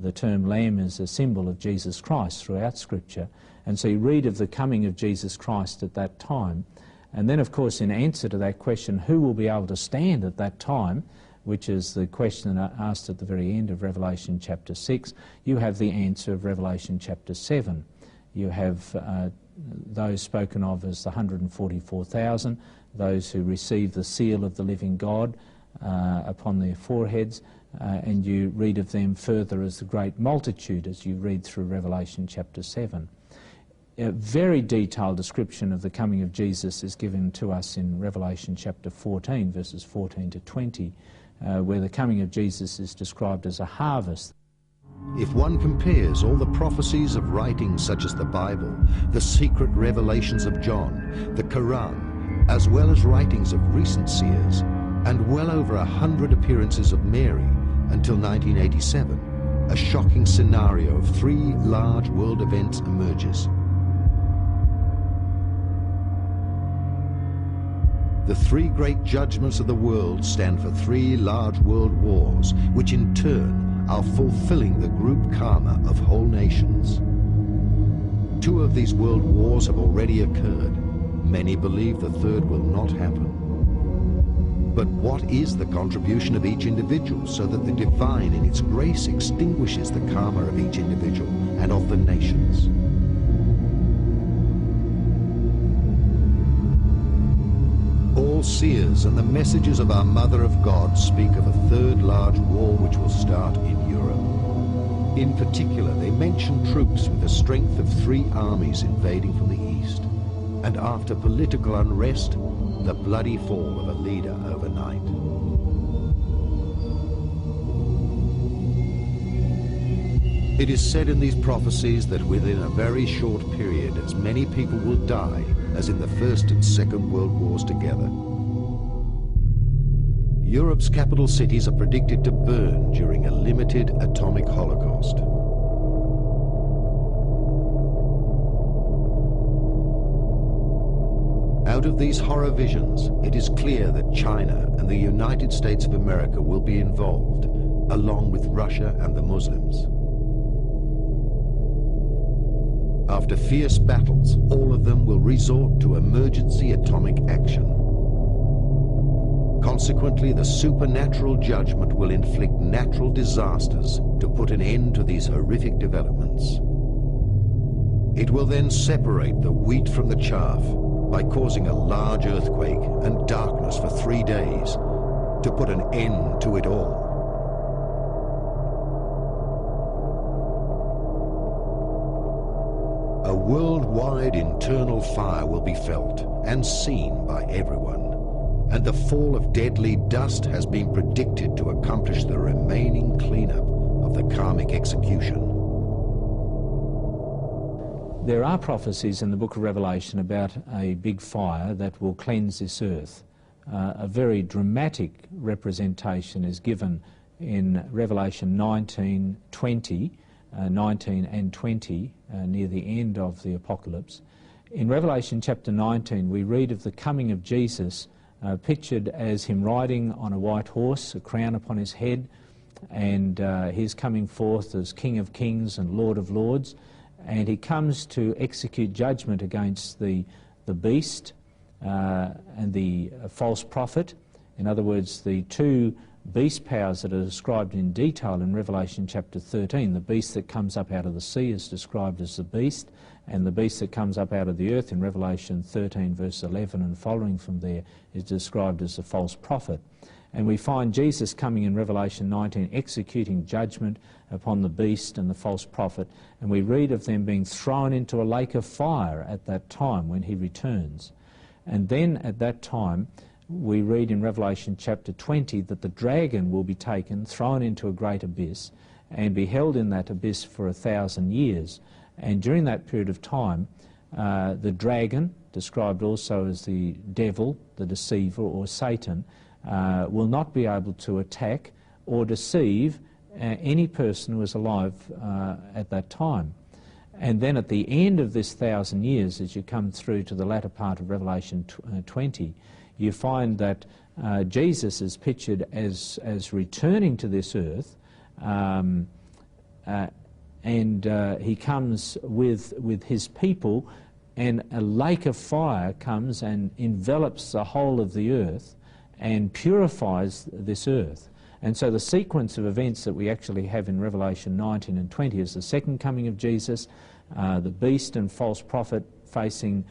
The term Lamb is a symbol of Jesus Christ throughout Scripture, and so you read of the coming of Jesus Christ at that time. And then, of course, in answer to that question, who will be able to stand at that time, which is the question asked at the very end of Revelation chapter 6, you have the answer of Revelation chapter 7. You have those spoken of as the 144,000, those who receive the seal of the living God upon their foreheads, and you read of them further as the great multitude as you read through Revelation chapter 7. A very detailed description of the coming of Jesus is given to us in Revelation chapter 14, verses 14 to 20, where the coming of Jesus is described as a harvest. If one compares all the prophecies of writings such as the Bible, the secret revelations of John, the Quran, as well as writings of recent seers, and well over 100 appearances of Mary until 1987, a shocking scenario of 3 large world events emerges. The 3 great judgments of the world stand for 3 large world wars, which in turn are fulfilling the group karma of whole nations. 2 of these world wars have already occurred. Many believe the 3rd will not happen. But what is the contribution of each individual so that the divine in its grace extinguishes the karma of each individual and of the nations? All seers and the messages of our Mother of God speak of a 3rd large war which will start in Europe. In particular, they mention troops with the strength of 3 armies invading from the east, and after political unrest, the bloody fall of a leader overnight. It is said in these prophecies that within a very short period, as many people will die as in the First and Second World Wars together. Europe's capital cities are predicted to burn during a limited atomic holocaust. Out of these horror visions, it is clear that China and the United States of America will be involved, along with Russia and the Muslims. After fierce battles, all of them will resort to emergency atomic action. Consequently, the supernatural judgment will inflict natural disasters to put an end to these horrific developments. It will then separate the wheat from the chaff by causing a large earthquake and darkness for 3 days to put an end to it all. A worldwide internal fire will be felt and seen by everyone, and the fall of deadly dust has been predicted to accomplish the remaining cleanup of the karmic execution. There are prophecies in the book of Revelation about a big fire that will cleanse this earth. A very dramatic representation is given in Revelation 19, 20, 19 and 20, near the end of the apocalypse. In Revelation chapter 19, we read of the coming of Jesus, pictured as him riding on a white horse, a crown upon his head, and his coming forth as King of Kings and Lord of Lords. And he comes to execute judgment against the beast and the false prophet. In other words, the 2 beast powers that are described in detail in Revelation chapter 13. The beast that comes up out of the sea is described as the beast, and the beast that comes up out of the earth in Revelation 13 verse 11 and following from there is described as the false prophet. And we find Jesus coming in Revelation 19 executing judgment upon the beast and the false prophet, and we read of them being thrown into a lake of fire at that time when he returns. And then at that time we read in Revelation chapter 20 that the dragon will be taken, thrown into a great abyss, and be held in that abyss for 1,000 years. And during that period of time, the dragon, described also as the devil, the deceiver, or Satan, will not be able to attack or deceive any person who is alive at that time. And then at the end of this 1,000 years, as you come through to the latter part of Revelation 20, you find that Jesus is pictured as returning to this earth he comes with his people, and a lake of fire comes and envelops the whole of the earth and purifies this earth. And so the sequence of events that we actually have in Revelation 19 and 20 is the second coming of Jesus, the beast and false prophet facing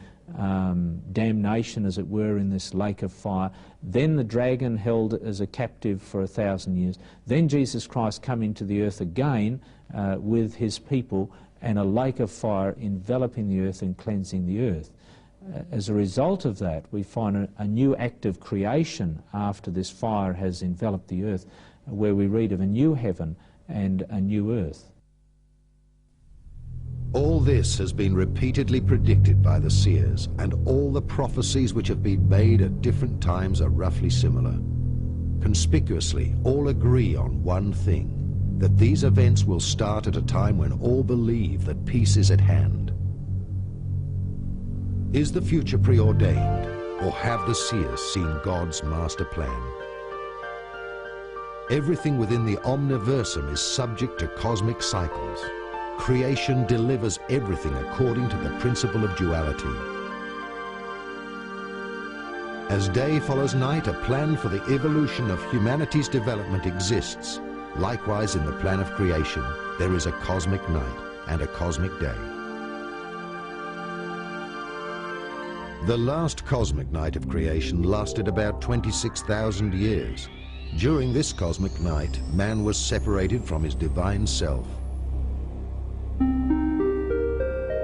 damnation, as it were, in this lake of fire, then the dragon held as a captive for 1,000 years, then Jesus Christ coming to the earth again with his people, and a lake of fire enveloping the earth and cleansing the earth. As a result of that, we find a new act of creation after this fire has enveloped the earth, where we read of a new heaven and a new earth. All this has been repeatedly predicted by the seers, and all the prophecies which have been made at different times are roughly similar. Conspicuously, all agree on one thing, that these events will start at a time when all believe that peace is at hand. Is the future preordained, or have the seers seen God's master plan? Everything within the omniversum is subject to cosmic cycles. Creation delivers everything according to the principle of duality. As day follows night, a plan for the evolution of humanity's development exists. Likewise, in the plan of creation, there is a cosmic night and a cosmic day. The last cosmic night of creation lasted about 26,000 years. During this cosmic night, man was separated from his divine self.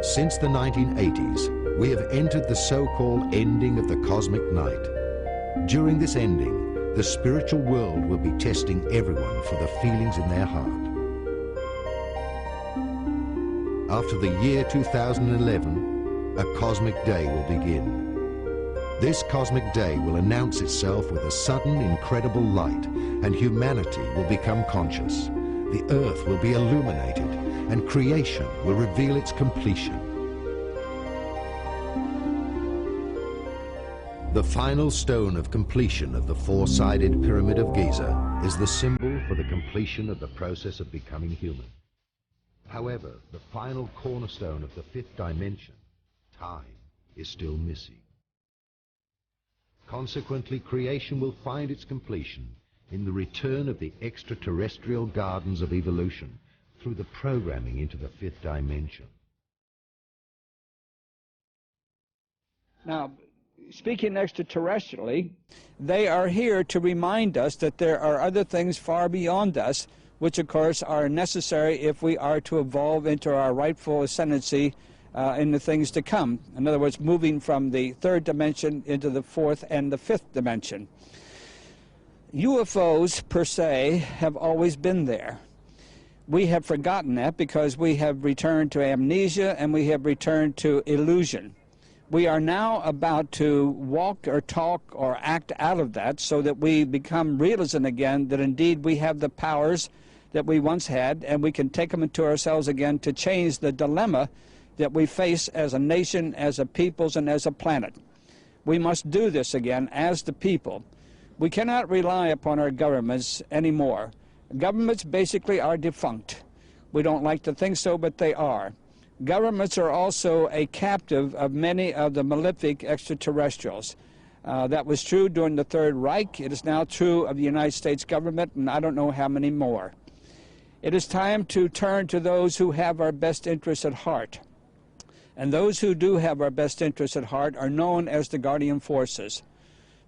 Since the 1980s, we have entered the so-called ending of the cosmic night. During this ending, the spiritual world will be testing everyone for the feelings in their heart. After the year 2011, a cosmic day will begin. This cosmic day will announce itself with a sudden, incredible light, and humanity will become conscious. The earth will be illuminated, and creation will reveal its completion. The final stone of completion of the four-sided Pyramid of Giza is the symbol for the completion of the process of becoming human. However, the final cornerstone of the fifth dimension, time, is still missing. Consequently, creation will find its completion in the return of the extraterrestrial gardens of evolution through the programming into the fifth dimension. Now, speaking extraterrestrially, they are here to remind us that there are other things far beyond us, which of course are necessary if we are to evolve into our rightful ascendancy in the things to come. In other words, moving from the third dimension into the fourth and the fifth dimension. UFOs, per se, have always been there. We have forgotten that because we have returned to amnesia and we have returned to illusion. We are now about to walk or talk or act out of that so that we become realism again, that indeed we have the powers that we once had, and we can take them into ourselves again to change the dilemma that we face as a nation, as a peoples, and as a planet. We must do this again as the people. We cannot rely upon our governments anymore. Governments basically are defunct. We don't like to think so, but they are. Governments are also a captive of many of the malefic extraterrestrials. That was true during the Third Reich. It is now true of the United States government, and I don't know how many more. It is time to turn to those who have our best interests at heart. And those who do have our best interests at heart are known as the guardian forces.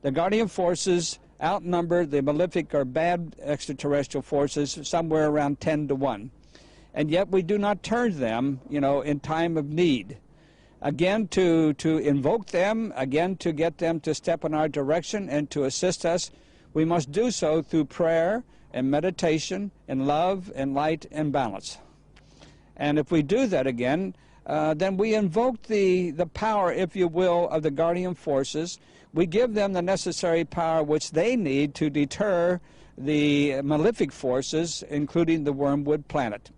The guardian forces outnumber the malefic or bad extraterrestrial forces somewhere around 10 to 1. And yet we do not turn to them, in time of need. Again, to invoke them, again to get them to step in our direction and to assist us, we must do so through prayer and meditation and love and light and balance. And if we do that again, then we invoke the power, if you will, of the guardian forces. We give them the necessary power which they need to deter the malefic forces, including the wormwood planet.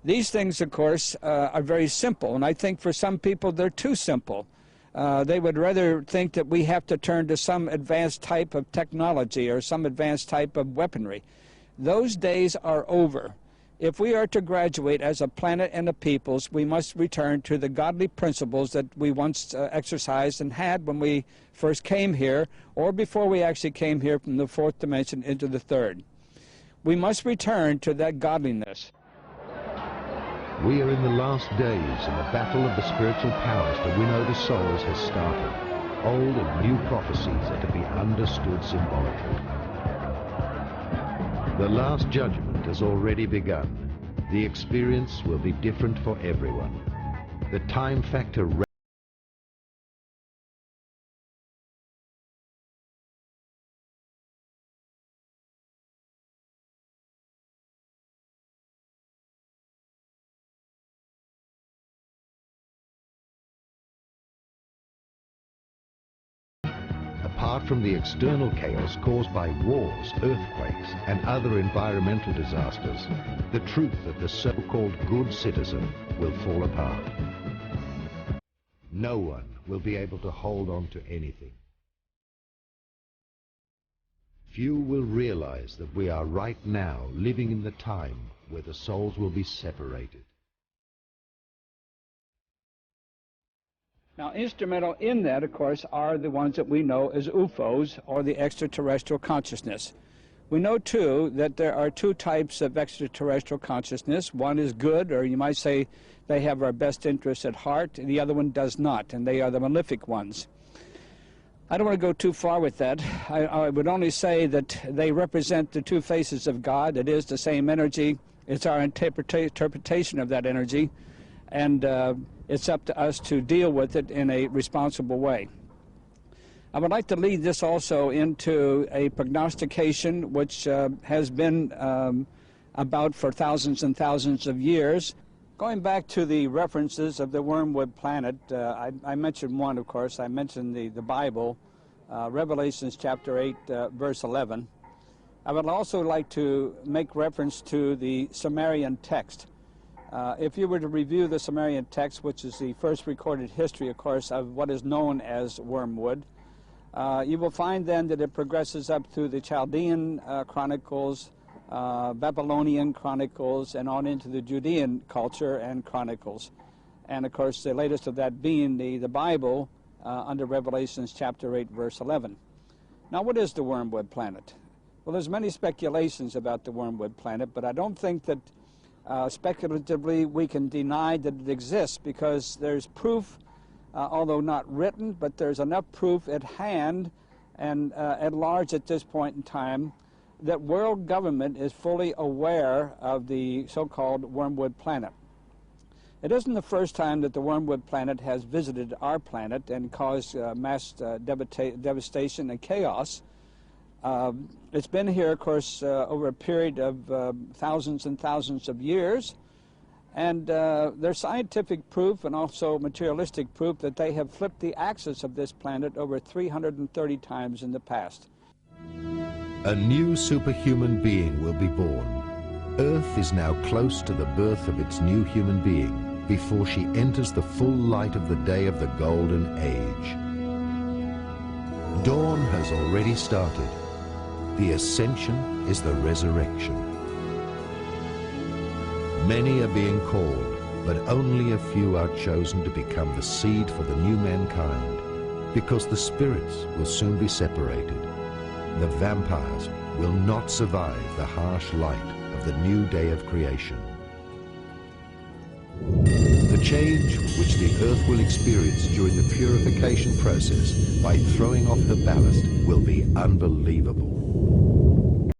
These things, of course, are very simple, and I think for some people they're too simple. They would rather think that we have to turn to some advanced type of technology or some advanced type of weaponry. Those days are over. If we are to graduate as a planet and a peoples, we must return to the godly principles that we once exercised and had when we first came here, or before we actually came here from the fourth dimension into the third. We must return to that godliness. We are in the last days, and the battle of the spiritual powers to win over souls has started. Old and new prophecies are to be understood symbolically. The Last Judgment has already begun. The experience will be different for everyone. The time factor apart from the external chaos caused by wars, earthquakes, and other environmental disasters, the truth of the so-called good citizen will fall apart. No one will be able to hold on to anything. Few will realize that we are right now living in the time where the souls will be separated. Now, instrumental in that, of course, are the ones that we know as UFOs, or the extraterrestrial consciousness. We know, too, that there are two types of extraterrestrial consciousness. One is good, or you might say they have our best interests at heart, and the other one does not, and they are the malefic ones. I don't want to go too far with that. I would only say that they represent the two faces of God. It is the same energy. It's our interpretation of that energy, and it's up to us to deal with it in a responsible way. I would like to lead this also into a prognostication which has been about for thousands and thousands of years. Going back to the references of the wormwood planet, I mentioned one, of course. I mentioned the Bible, Revelations chapter 8, verse 11. I would also like to make reference to the Sumerian text. If you were to review the Sumerian text, which is the first recorded history, of course, of what is known as wormwood, you will find then that it progresses up through the Chaldean chronicles, Babylonian chronicles, and on into the Judean culture and chronicles. And of course, the latest of that being the Bible under Revelations chapter 8, verse 11. Now, what is the wormwood planet? Well, there's many speculations about the wormwood planet, but I don't think that speculatively we can deny that it exists, because there's proof, although not written, but there's enough proof at hand and at large at this point in time that world government is fully aware of the so-called wormwood planet. It isn't the first time that the wormwood planet has visited our planet and caused mass devastation and chaos. It's been here, of course, over a period of thousands and thousands of years, and there's scientific proof and also materialistic proof that they have flipped the axis of this planet over 330 times in the past. A new superhuman being will be born. Earth is now close to the birth of its new human being before she enters the full light of the day of the golden age. Dawn has already started. The ascension is the resurrection. Many are being called, but only a few are chosen to become the seed for the new mankind, because the spirits will soon be separated. The vampires will not survive the harsh light of the new day of creation. The change which the earth will experience during the purification process by throwing off her ballast will be unbelievable.